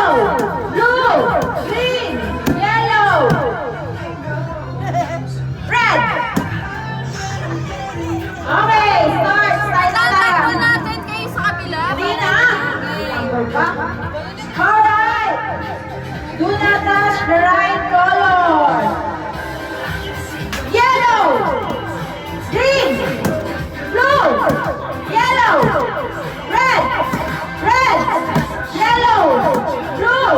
Yellow, blue, green, yellow, red. Okay, start. Tantay po natin kayo sa kabila. Hindi na. Alright. Do not touch the right color. Yellow, green, blue, yellow, red, yellow, blue.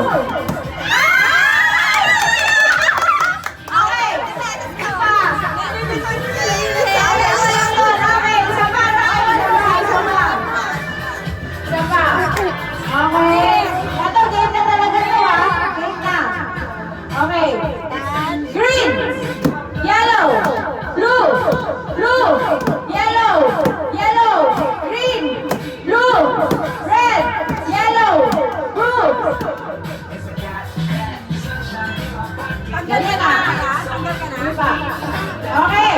Okay, isa pa. Okay, isa pa. Okay. Ito, game na talaga ito ha. Game na. Okay. Green, yellow, blue, yellow, green, blue, red, yellow, blue. Ganyan na. Diba? Okay.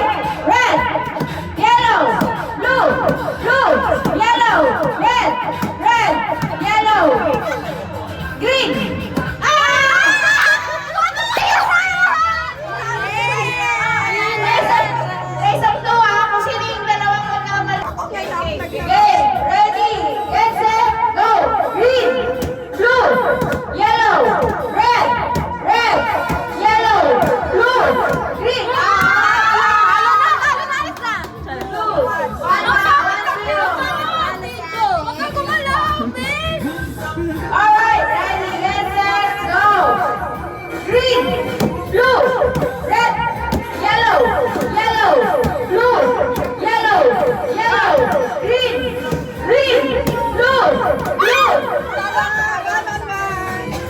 Red, yellow, blue, yellow, red, yellow, green. Raise up to kung sino yung dalawang magkamali. Okay, ready, get set, go! Green, blue, yellow, red, yellow, blue, green. Blue, 1-0. Alright, ready, get set, go! Green, blue, red, yellow, blue, yellow, green, blue.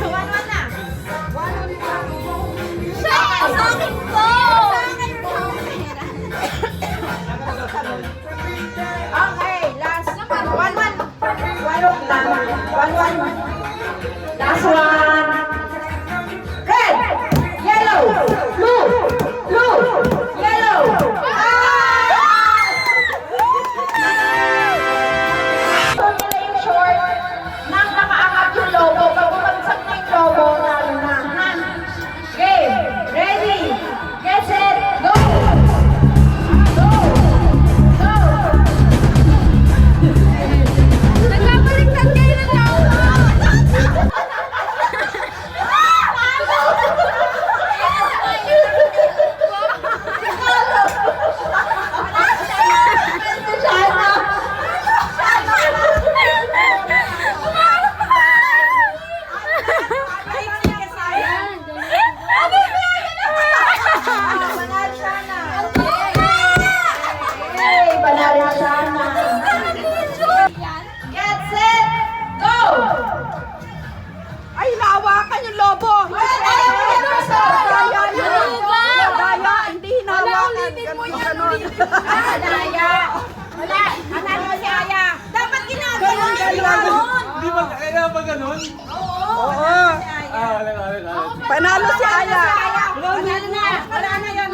1-1 na. Okay, last. 1-1. 1-1. Last one. Red, yellow, blue, yellow. Nila yung short nang nakaangat yung logo. Pag bumagsak na yung logo, lalo na. Game, ready, get set, go! Nagpapaliktad kayo ng tao. Get set, go! Ay, nahawakan yung lobo! Hindi hinahawakan. Ganon. Daya. Wala. Analo si Aya. Dapat ginagawa Di ba kaya ba ganun? Oo. Wala. Panalo si Aya. Wala na yan.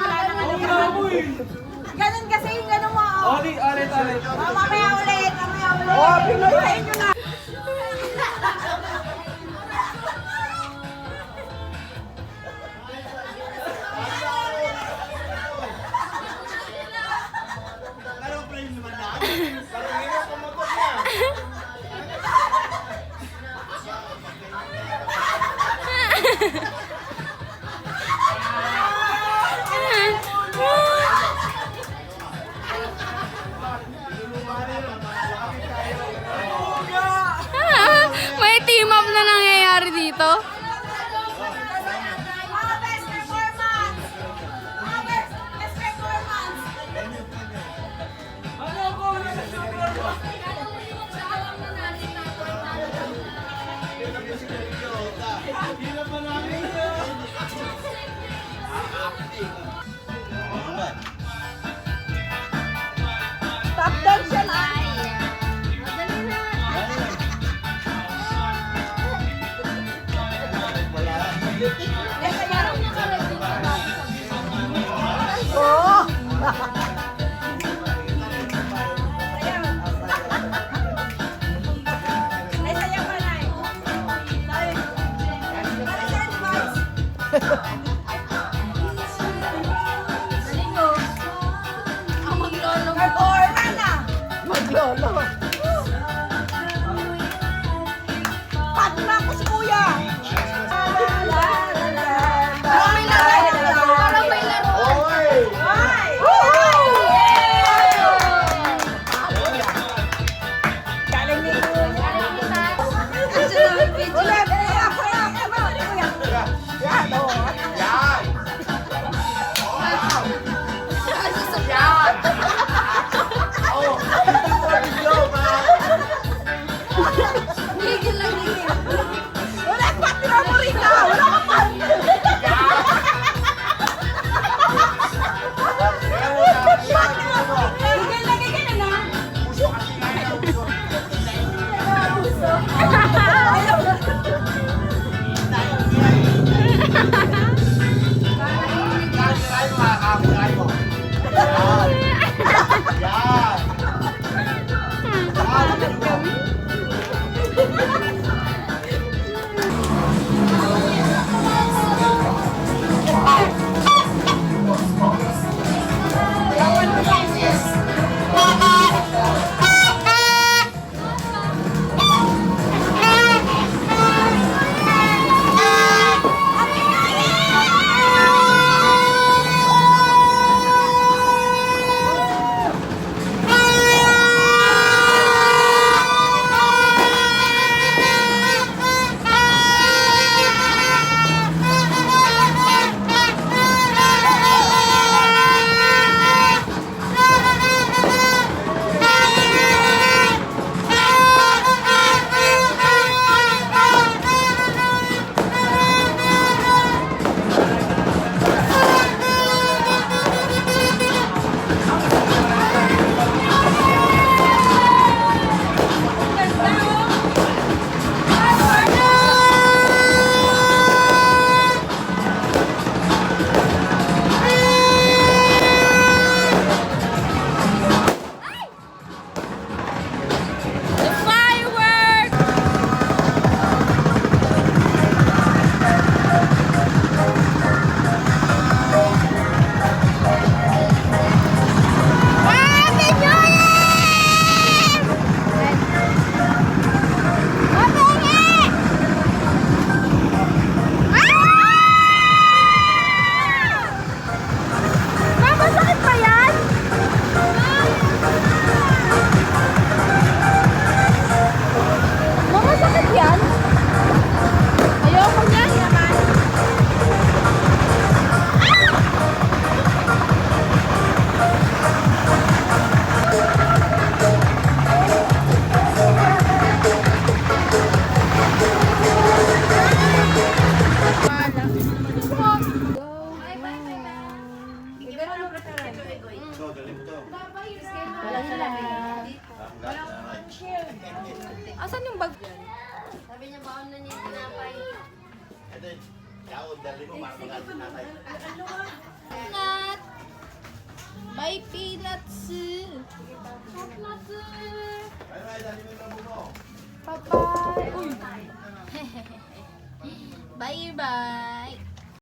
Ganun kasi yung ganun mo. Ulit. Mamaya ulit. Oh, pinuhain nyo na. Go! Lolo. Pat na ako si Kuya. Parang may laro. Parang may laro. Galing ni Kuya. Video. Ulit. Ako na. Kuya. Yan, oh. Gigil lang, gigil. Wala, pati na mo rin ka. Wala ka pa. Gigil lang, gigil na. The fireworks! Happy New Year! Mabenge! Mama, sakit ba yan? Mama, sakit yan? Ayoko niyan naman. Asan yung bag? Sabi niya baon na niya yung tinapay. Peanut! Bye, peanuts! Peanuts! Bye-bye! Uy! Bye-bye!